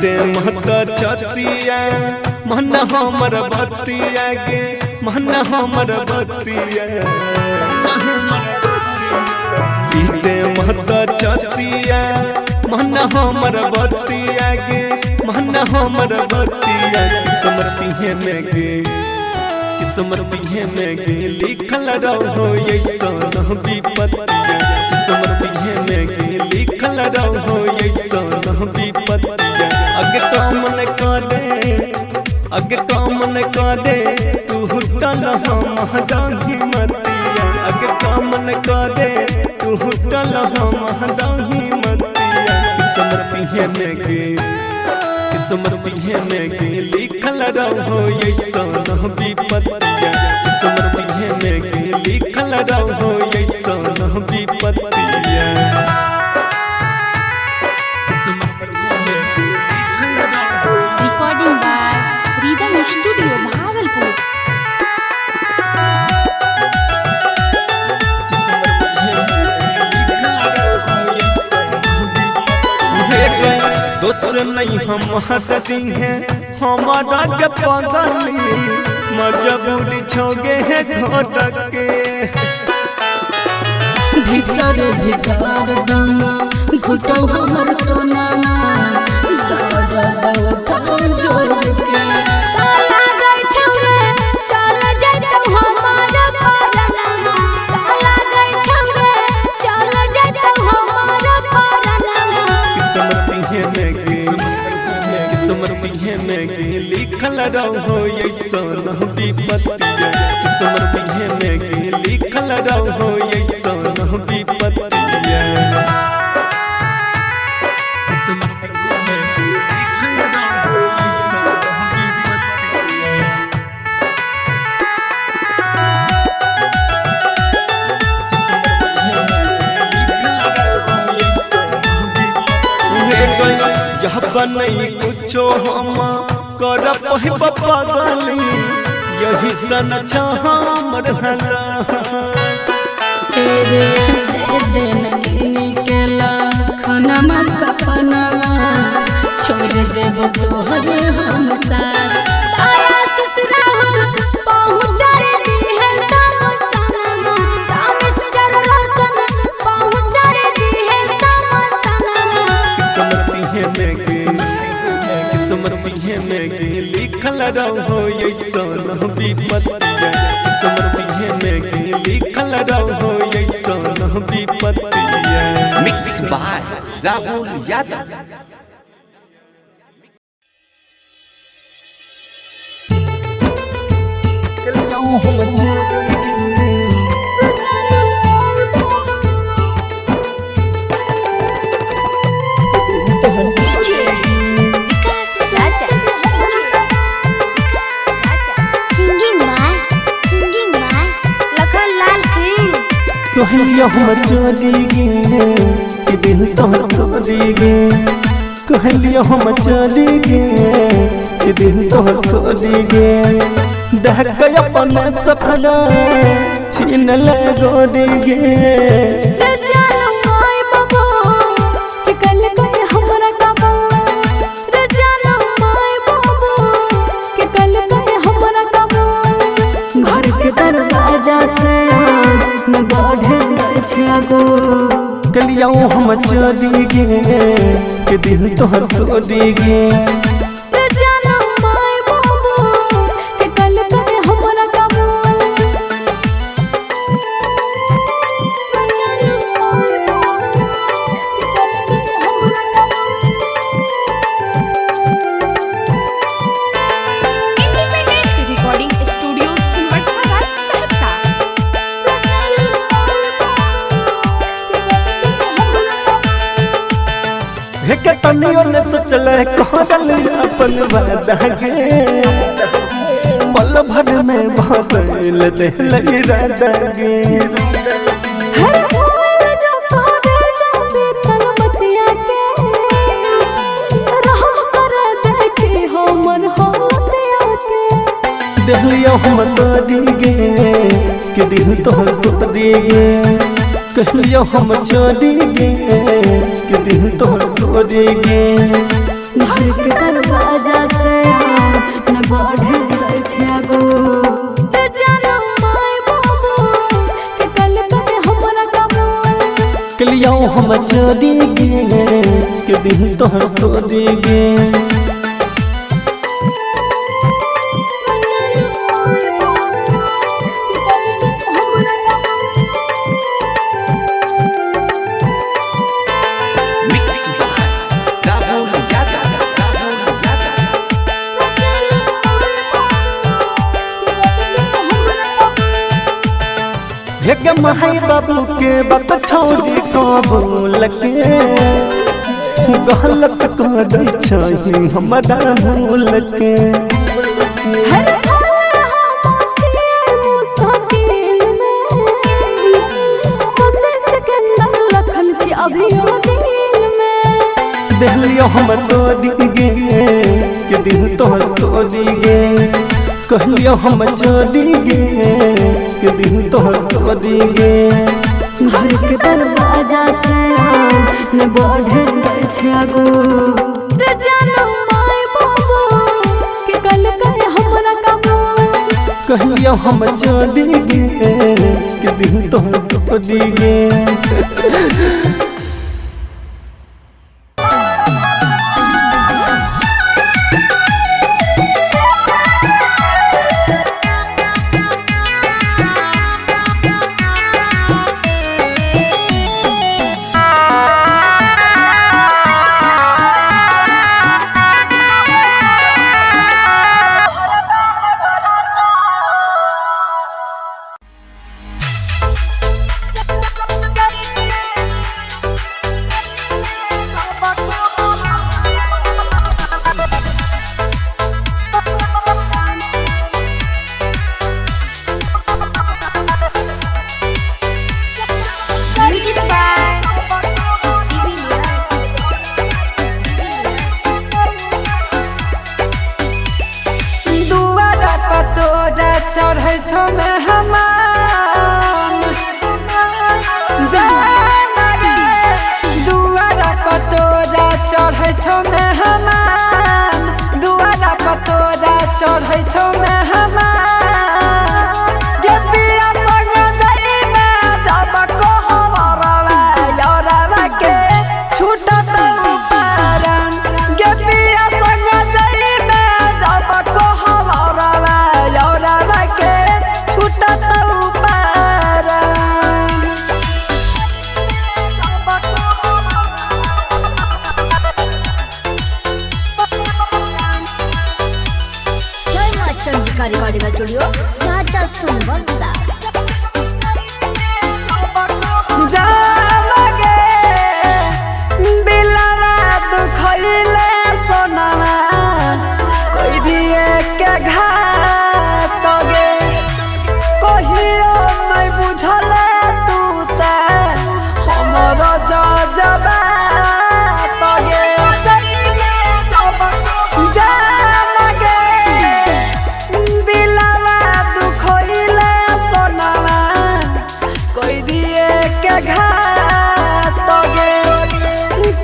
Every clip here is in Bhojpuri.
बीते महत छतिया मन हमर बतिया गे मन हमर बतिया बीते महत छतिया मन हमर बतिया गे मन हमर बतिया किस्मती में गे किस्मती में गे लिखल रहो ऐसन विपत्तिया किस्मती में गे लिखल रहो ऐसन विपत्तिया अगे कामन करे तू हुटल हम दाही मतिया अगे कामन करे तू हुटल हम दाही मतिया किस्मती में गे लिखल रहो ऐसन विपत्तिया किस्मती में गे लिखल रहो ऐसन विपत्तिया recording by Rhythm Studio Bhagalpur. दोस्त नहीं हम हटती हैं हमारा के पगली मजबूरी छोगे है घोटक के भीतर भीतर दम घुटो हमर सोना जोर के ताला गई छौरे चल जइतौ हमार परनमा ताला गई छौरे चल जइतौ हमार परनमा किस्मती में गे लिखल रहो ऐसन विपत्तिया किस्मती में गे लिखल रहो ऐसन विपत्तिया किस्मती में गे लिखल रहो ऐसन विपत्तिया यह बनई कुछो हम कर पगली यही सन हमर हला तेरे दे निकला खनमा कफनमा छोड़ देब तोहरे हम साथ तारा ससुरा पहुँच रे है सब सनमा तामिस जर रोशन पहुँच रे है सब सनमा किस्मती में गे लिखल रहो ऐसन विपत्तिया किस्मती में गे लिखल रहो ऐसन विपत्तिया मिक्स बाय राहुल यादव। कहलियो हम चोरी गे कि दिल तोहर तोरी गे कहलियो हम चोरी गे कि दिल तोहर तोरी गे दह के अपन सपना छीन ले गोरी गे दरवाजा से न बढ़े कलिया हम चोरी गे कि दिल तोहर तोरी गे तनियो ने सोचल कहल अपन वादा गे पल भर में बदल दिल इरादा गे दिलियो हम तोरी गे कि दिल तोहर तोरी गे कहलियो हम चोरी गे कि दिल तोहर तोरी गे घर के दरवाजा से न बढ़े गई छे गो ते जानो माय बाबू के कल कते हमरा कमो के लियो हम चोरी गे के दिल तोहर तोड़ी गे एक माई बाबू के बात छोड़ी कबूल के गलत कर छी हमरा भूल के हर पल हम छिए मुश्किल में सोचे सिकंदर लखन छी अभी दिल में देहलियो हम तोड़ी गे के दिल तोहर तोड़ी गे कहलियो हम चोरी गे के दिल तोहर तोड़ी गे घर के दरवाजा से न बढ़े गई छे गो रे जानो माय बाबू के कल कते हमरा कमो कहलियो हम चोरी गे के दिल तोहर तोड़ी गे चढ़ै छौ मेहमान जाना रे दुआरा पतोरा चढ़ै छौ मेहमान दुआरा पतोरा चढ़ै छौ मेहमान गे पिया संग जाइबे जब कहबरवा यौरवा के छूटत पारन गे पिया संग जाइबे जब कहबरवा यौरवा के छूटत पारन जय मां चंद्रिका रिकॉर्डिंग स्टूडियो राजा सुनबरसा जालगे दिलवा दुखइले सोनामा कोई दिए के घात गे कहियो नहीं बुझले तू ते हमर जजबा तगे जालगे दिलवा दुखइले सोनामा कोई दिए के घात गे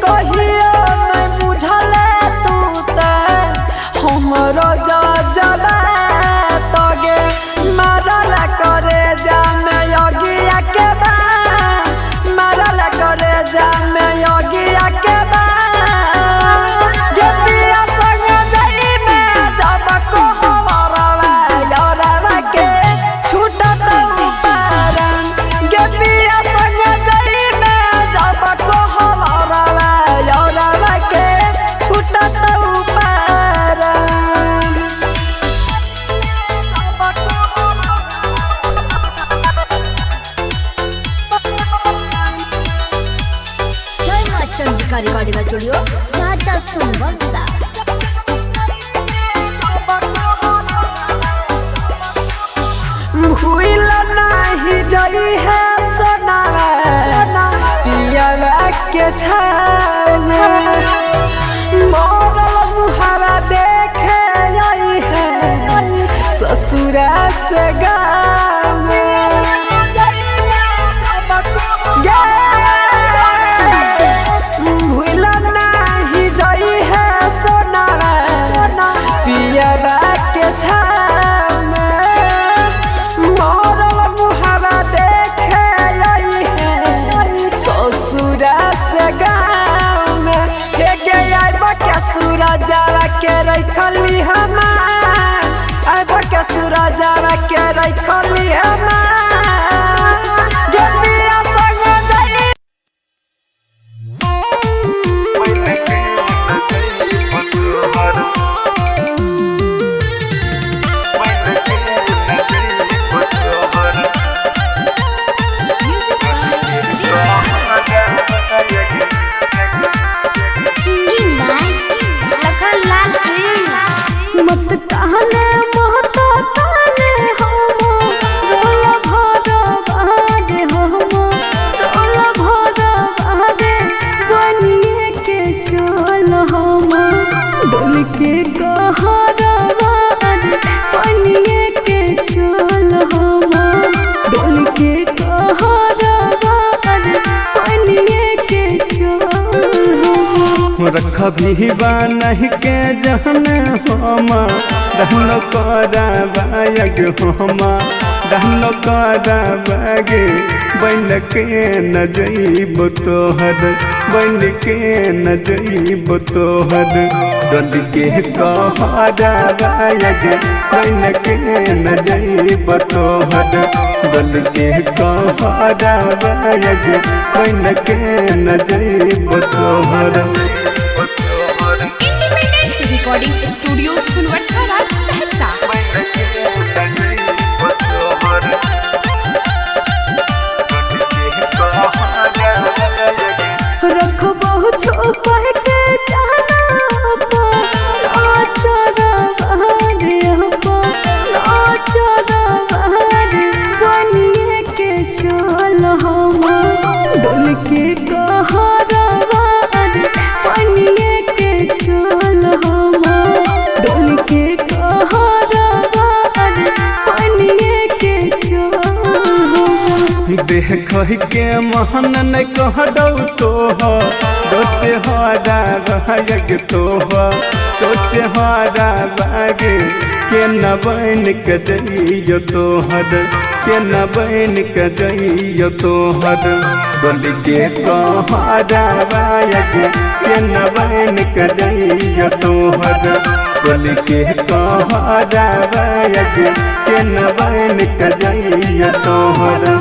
कहियो नहीं बुझले तू ते हमर जजबा तगे मारल करे जा में योगिया के बा मारल करे जा में योगिया के बा गे पिया संग जाइबे जब कहबरवा यौरवा के छूटत पारन गे पिया संग जाइबे जब कहबरवा यौरवा के छूटत पारन जय मां चंद्रिका रिकॉर्डिंग स्टूडियो राजा सुनबरसा भूल नहीं जई है सोनावा पियवा के छाने मोरल मुहावा देखे आई है ससुरा से गाँव भूल नहीं जई है सूरजावा के रखली हमार अब के सूरजावा के रखली हमार गेलिया संग जाई सिंगिंग बाय लखन लाल सिंह। मत कहने मत कहने हम रोला भरा बहादे हम रोला भरा बहादे बनिए के चल हम डोल के कहरा बहादे बनिए के चल हम डोल के कहरा बहादे बनिए के चल हम रख भी नहीं के जहन हम रहनो करा बायग हम रहनो करा बागे बन के न जइब तोहर बन के न जइब तोहर डल के कहरा बायग बन के न जइब तोहर डल के कहरा बायग बन के न जइब तोहर। रिकॉर्डिंग स्टूडियो सुनवर्सा राज सहरसा। रखबहु छुपा के जाना नाचरा बहारे नाचरा बहारे बनिए के चल हम डोल के कहरा बहारे बनिए के चल हम डोल के कहरा बहारे बनिए के चल हम देख के महन न कह दौ तोह सोचे हरा बाग तोह सोचे हरा बागे के न बन के जइयो तोहर के न बन के जइयो तोहर डोल के कहरा बाग के न बन के जइयो तोहर डोल के कहरा बाग के न बन के जइयो तोहर।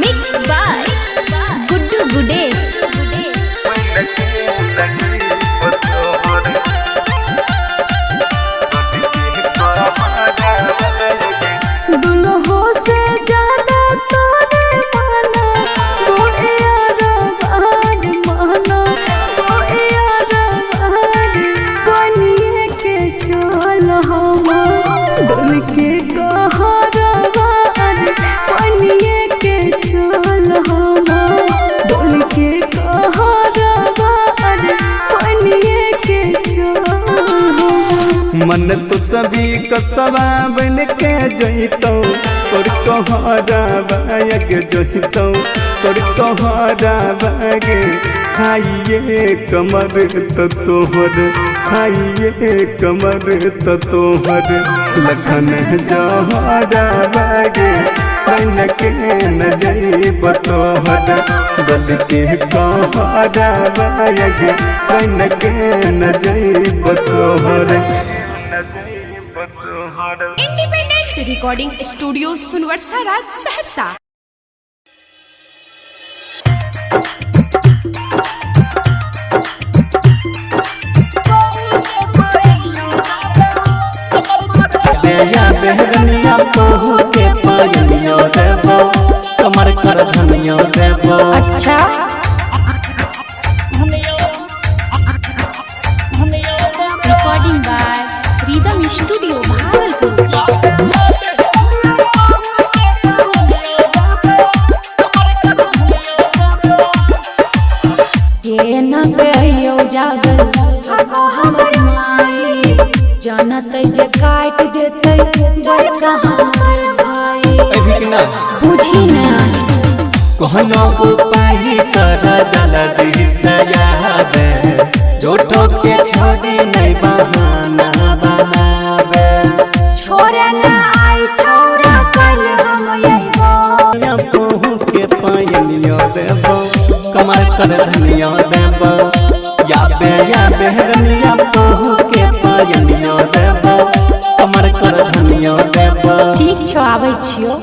Mix by Guddu Gudesh. दुल्हो से ज्यादा तोरे माना गोइयारा बहार माना गोइयारा बहार बनिए के चल हम डोल के कहरा बहार बनिए के चल हम डोल के कहरा बहार बनिए के चल हम मन तो सभी कसवा बन के जइतौ तोर कहरा बाग जइतौ तोर कहरा बाग खाइए कमर तो तोहर खाइए कमर तो तोहर लखन जहरा बाग बन के न जइब तोहर डल के कहरा बाग बन के न जइब तोहर। इंडिपेंडेंट रिकॉर्डिंग स्टूडियो सुनवर्सा राज सहरसा। बेया बेहरनिया तोहू के पायनियो देबो कमर कर धनियो देबो। अच्छा recording by Rhythm Studio Bhagalpur. ये न बेयो जागल आगो हमर माई जानत जे काट देते बड़का हमर भाई बुझी ना कहनो उपाय कर जल्दी से याबे जोटो के छोड़ी नहीं बहाना बनाबे छोरे ना आई छोरा कल हम यही तोहू के पायनियो देबो कमर कर धनियो देबो या बेहरनिया बहू के पायनिया देबो कमर कर धनिया देबो। ठीक छौ आबै छियो।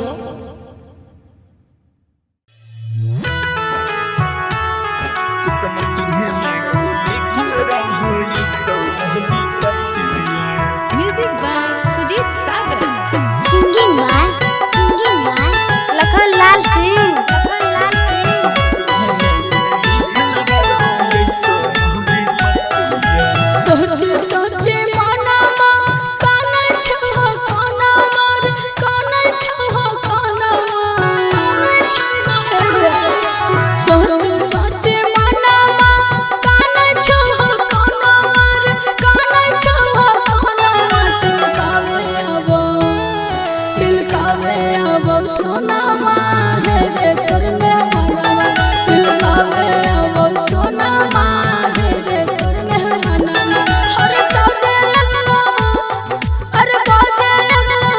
Music by Sujeet Sagar. Singing by Lakhan Lal Singh. सोच सोचे मनमा काना छहो काना मार काना छहो काना सोच सोचे मनमा काना छहो काना मार काना छहो काना तिलकावे अब सोना मार रे कर में मनवा तिलकावे अब सोना मार रे कर में मनवा। हर सौदे लगलो अरे बाजे लगलो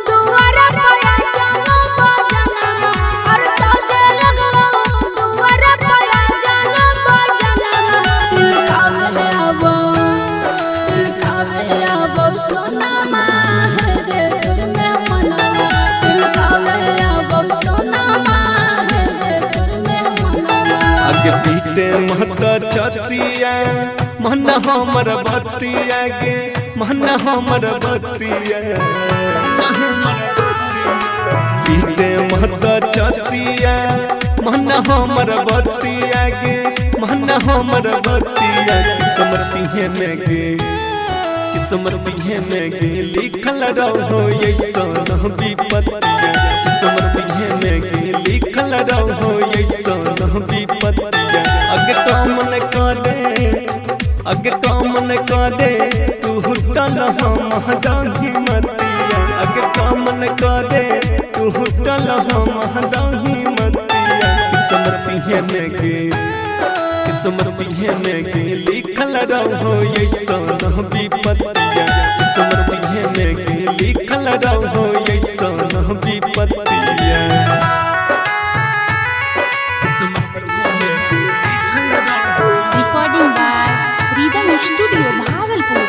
दुआरा पाया जानो बाजनमा। हर सौदे लगलो दुआरा पाया जानो बाजनमा। तिलकावे अब सोना मार रे कर में मनवा तिलकावे अब सोना मार रे कर में मनवा। आगे पीते महता छतिया मन हमर बतिया गे मन हमर बतिया पीते महता छतिया मन हमर बतिया गे मन हमर बतिया। किस्मती है में गे किस्मती है में गे लिखल रहो ऐसा विपत्तिया। किस्मती है में गे लिखल रहो ऐसा विपत्तिया। अगे तो मन करे तू हुटल हम दाही मतिया। अगे तो मन करे तू हुटल हम दाही मतिया। किस्मती है में गे किस्मती है में गे लिखल रहो ऐसा विपत्तिया। किस्मती है में गे लिखल रहो ऐसा विपत्तिया। Recording by Rhythm Studio Bhagalpur.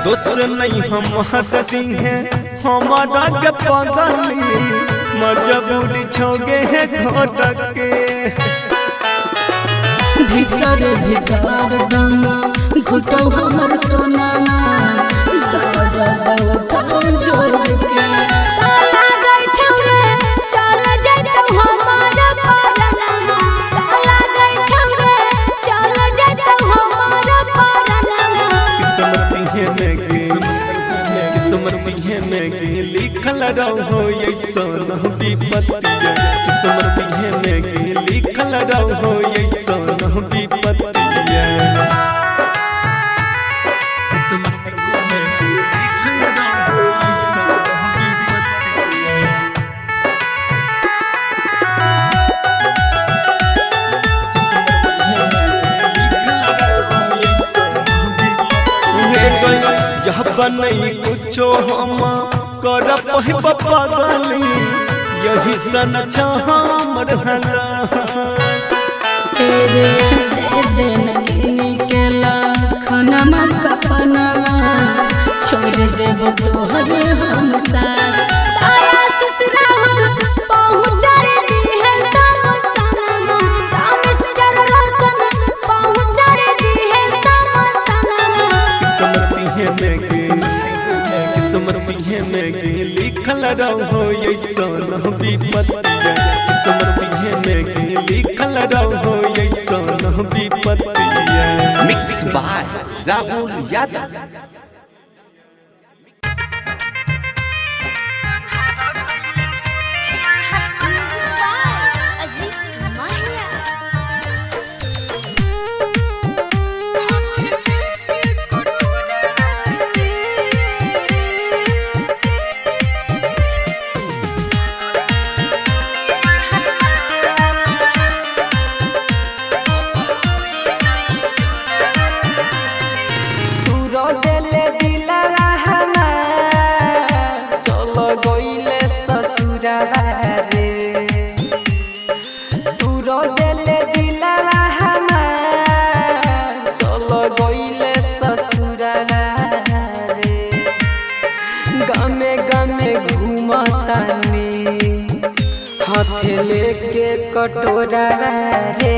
दोस्त नहीं हम हटती हैं हमारा के पगली मजबूरी छोगे है घोटक के। भीतर भीतर दम घुटो हमर सोना जोर के ताला गई छौरे चल जइतो हमार पारनमा। ताला गई छौरे चल जइतो हमार पारनमा। किस्मती है में गे किस्मती है में गे लिखल रहो ऐसा विपत्तिया। किस्मती है में गे लिखल रहो ऐसा विपत्तिया। किस्मती है में गे लिखल रहो ऐसा विपत्तिया। यह बनई कुछो हम कर पहिब पगली यही सन हमर हला। तेरे दे नगनी के लखनमा कपनमा छोड़ देब तोहर हम साथ। तारा ससुरा पहुँच रे है सब सनमा। रामेश जर रोशन पहुँच रे है सब सनमा। किस्मती है में गे किस्मती है में गे लिखल रहो ऐसा विपत्तिया। किस्मती है में गे लिखल रहो ऐसा विपत्तिया। Mix by Rahul Yadav. अजीत माहिया। तू रो दिल गामे गामे घूमतानी हाथ लेके कटोरा रे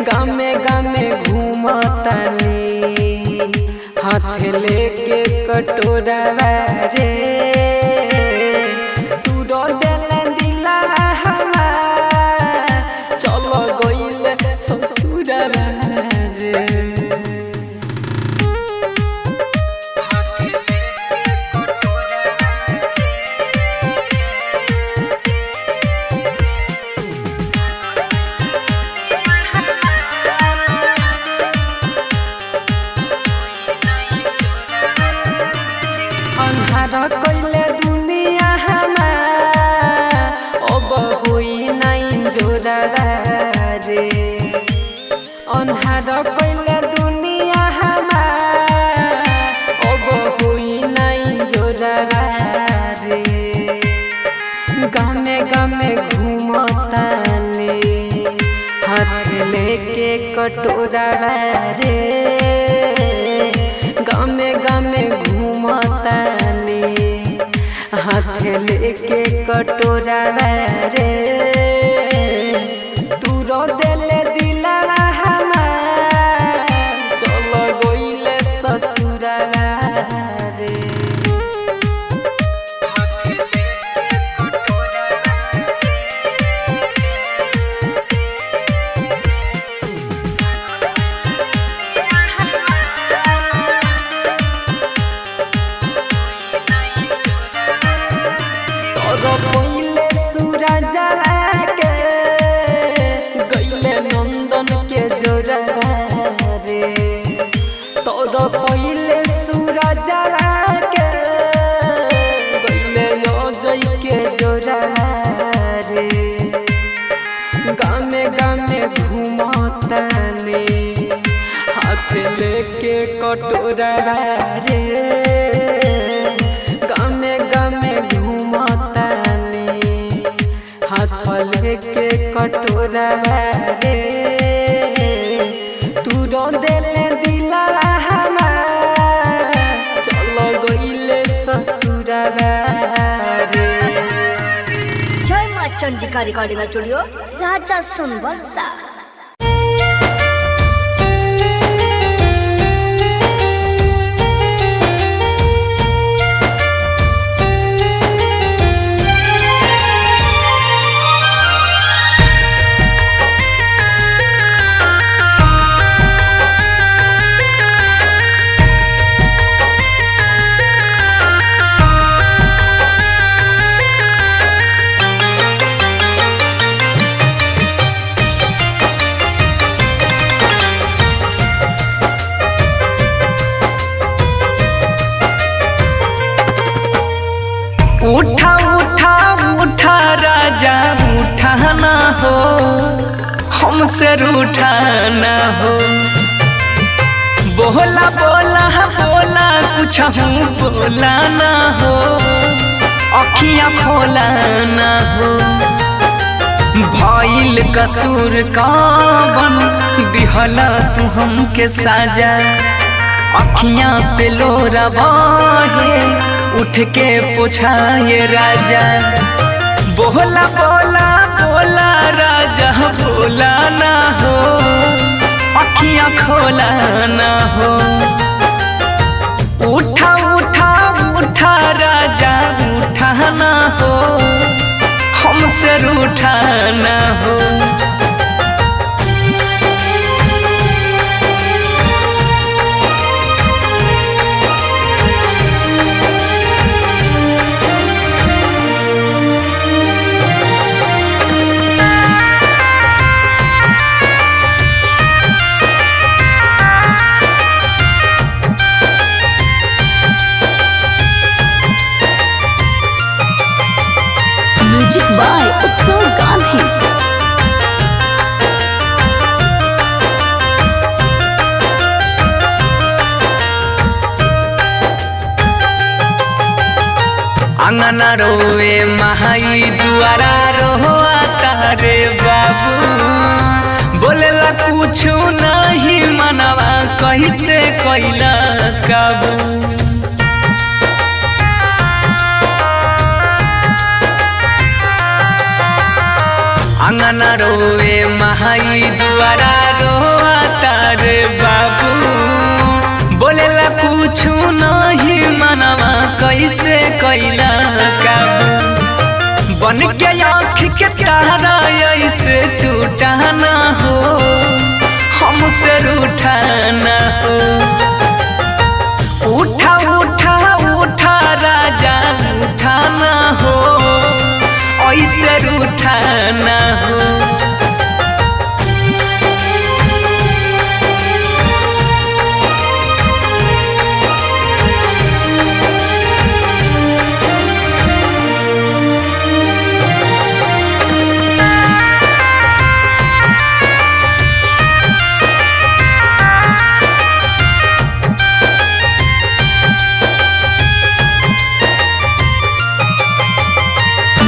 गामे गामे घूमतानी हाथ लेके कटोरा रे तू रो दिल दिला हमार चलो गइल ससुरा रे अन्हार कइले दुनिया हमार अब होई नाइन जोरा रे अन्हार कइले दुनिया हमार अब होई नाइन जोरा रे गामे गामे घूमतानी हाथ लेके कटोरा रे गामे गामे घूमतानी हाथ लेके कटोरा रे तू रो दिल दिला हमार चलो गइले ससुरा रे पहिले सूरज के गइले नंदन के जोरा रे तोर पहिले सूरज के गइले अजय के जोरा रे गामे गामे घूमतानी हाथ लेके कटोरा रे गामे गामे घूमतानी हाथ लेके कटोरा रे तू रो दिल दिला हमार चलो गइले ससुरा रे जय माँ चंडिका रिकॉर्डिंग स्टूडियो राजा सोनबरसा। उठा उठा उठा राजा उठा ना हो हमसे रूठा ना हो बोला बोला बोला कुछ हूँ बोला ना हो अखियाँ खोला ना हो भइल कसूर कवन दिहला तू हमके साजा अखियाँ से लोरा बहे उठ के पूछाए राजा बोला बोला बोला राजा बोला ना हो अखियाँ खोला ना हो उठा उठा उठा राजा उठा ना हो हमसे रूठा ना हो म्यूजिक बाय उत्सव गांधी। अंगना रोवे महाई दुआरा रोआ तारे बाबू बोलेला कुछ नहीं मनवा कैसे कैला काबू अंगना रोवे महाई दुआरा रोआ तारे बाबू बोलेला कुछ नहीं मनवा कैसे कैला काबू बन के आँख के तारा ऐसे टूटा ना हो हमसे रूठा ना हो उठा उठा उठा राजा उठा ना हो ऐसे रूठा ना हो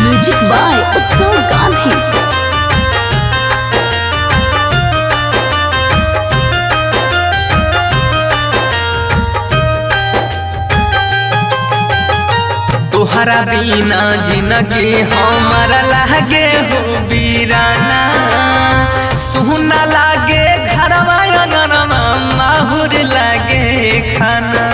म्यूजिक बाय उत्सव गांधी। तोहरा बिना जिंदगी हमारा लागे हो बीराना सुना लागे घरवा अंगनवा माहुर लागे खाना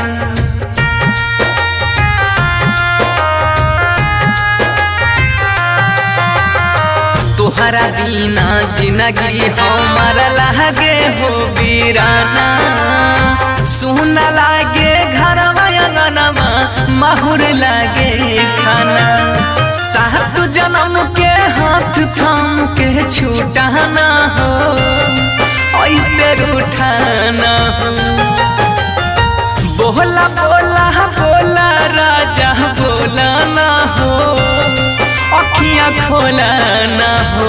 तोहरा बिना जिंदगी हमारा लागे हो बीराना सुना लागे घरवा अंगनवा माहुर लागे खाना सात जन्म के हाथ थाम के छूटा ना हो ऐसे रूठा ना हो बोला बोला बोला राजा बोला ना हो अखियाँ खोला ना हो।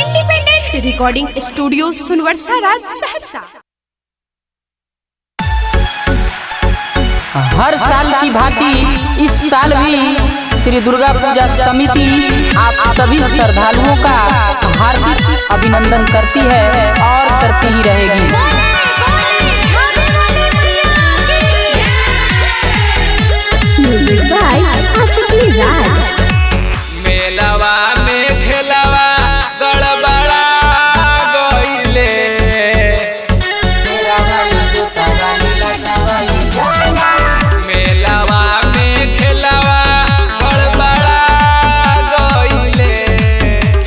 इंडिपेंडेंट रिकॉर्डिंग स्टूडियो सुनवर्सा राज सहरसा। हर साल की भांति इस साल भी श्री दुर्गा पूजा समिति आप सभी श्रद्धालुओं का हार्दिक अभिनंदन करती है और करती ही रहेगी। म्यूजिक बाय आशिकी राज। मेलवा में खेलवा गड़बड़ा गइले मेलवा में खेलवा गड़बड़ा गइले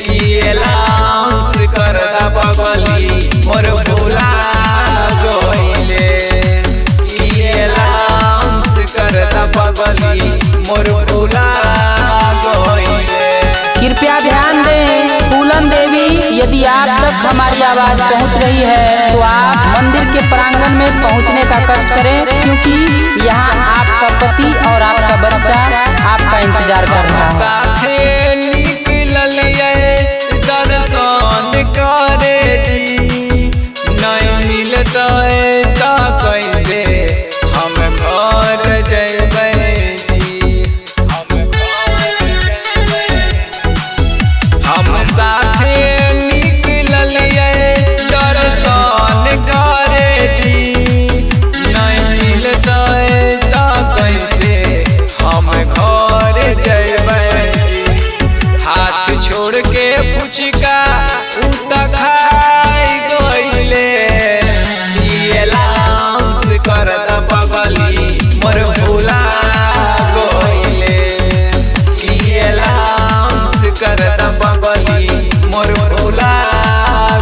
किएलाउंस करदा बगली मोर भोला गइले किएलाउंस करदा बगली मोर भोला गइले। कृपया ध्यान दें फूलन देवी, यदि आप तक हमारी आवाज पहुंच रही है तो आप मंदिर के प्रांगण में पहुंचने का कष्ट करें, क्योंकि यहाँ आपका पति और आपका बच्चा आपका इंतजार कर रहा है। साथे निकलिए दर्शन करे जी नहीं मिलता तो कैसे हम घर जैबै जी हम साथे निकलिए दर्शन करे जी नहीं मिलता तो कैसे हम घर जैबै हाथ छोड़ के पुचका उता खाई गइले किएलाउंस करदा बगली मोर भोला गइले किएलाउंस करदा बगली मोर भोला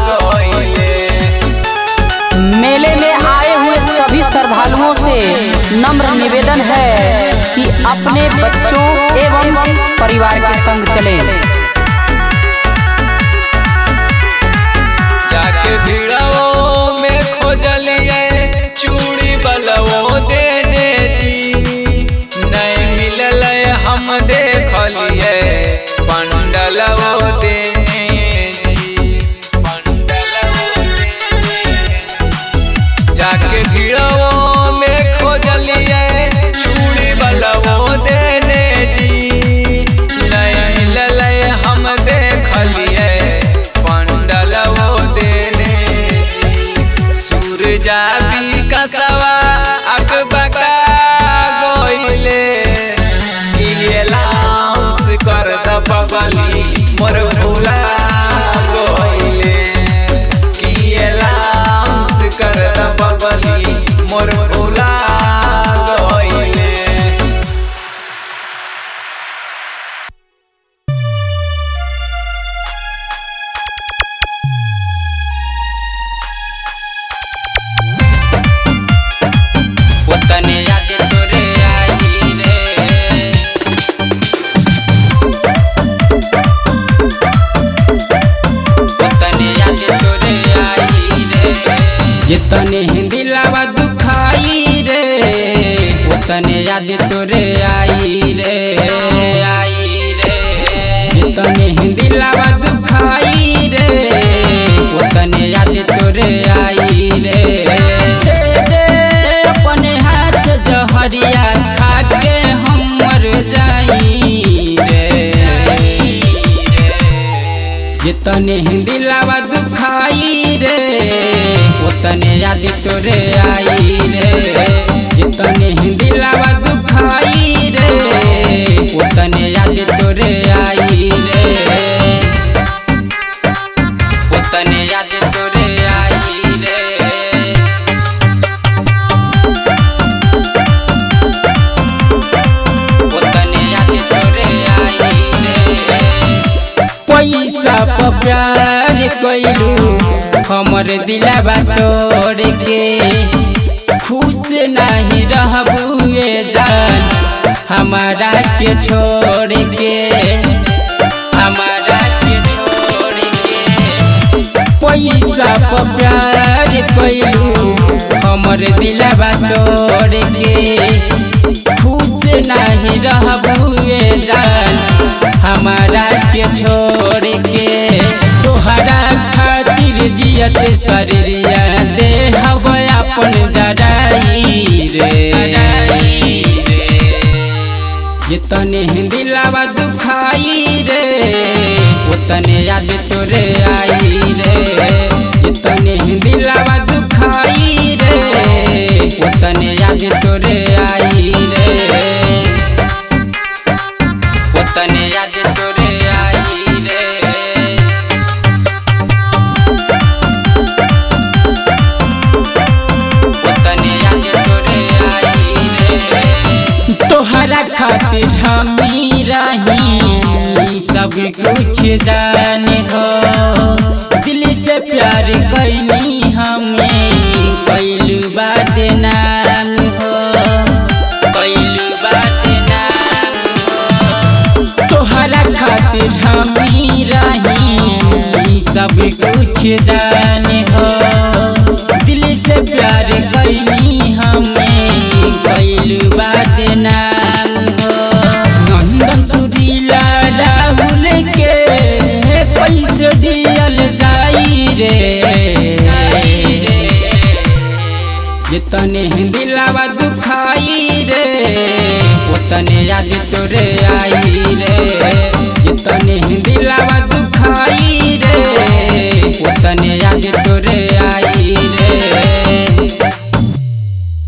गइले। मेले में आए हुए सभी श्रद्धालुओं से नम्र निवेदन है कि अपने बच्चों एवं परिवार के संग चलें। जाके भीड़ों में खोजलिए चूड़ी बलवो देने जी नहीं मिलल हम देखलिए पंडलवो देने जी पंडलवो देने जाके भीड़ों में खोजलिए चूड़ी बलवो देने जी नहीं मिलल हम देखलिए पंडलवो देने जी उतने याद तोरे आई रे जितने दिलावा दुखाई रे उतने याद तोरे आई रे दे दे अपने हाथ जहरिया खा के हम मर जाई रे जितने दिलावा दुखाई रे उतने याद तोरे आई रे जितने दिलावा दुखाई रे उतने याद तोरे आई रे उतने याद तोरे आई रे उतने याद तोरे आई रे पैसा पर प्यार कइलू हमर दिलवा तोड़ के खुश नहीं रहबुए जान हमारा के छोड़ के हमारा के छोड़ के पैसा पर प्यार कइलू हमर दिलवा तोड़ के खुश नहीं रहबुए जान हमारा के छोड़ के तोहरा खातिर जियत शरीरिया दे हवा अपन जराई रे जितने दिलावा दुखाई रे उतने याद तोरे आई रे जितने दिलावा दुखाई रे उतने याद तोरे आई रे उतने याद तोरे आई रे उतने याद तोरे आई रे तोहरा खातिर हमी रही सब कुछ जाने हो दिल से प्यार कैली हमें कैलू बात नाम हो कैलू बात नाम हो तोहरा खातिर हमी रही सब कुछ जाने हो दिल से प्यार कैली हमें कैलू बात नाम हो नंदन सुरीला राहुल के कैसे जियल जाई रे जितने दिलावा दुखाई रे उतने याद तोरे आई रे जितने दिलावा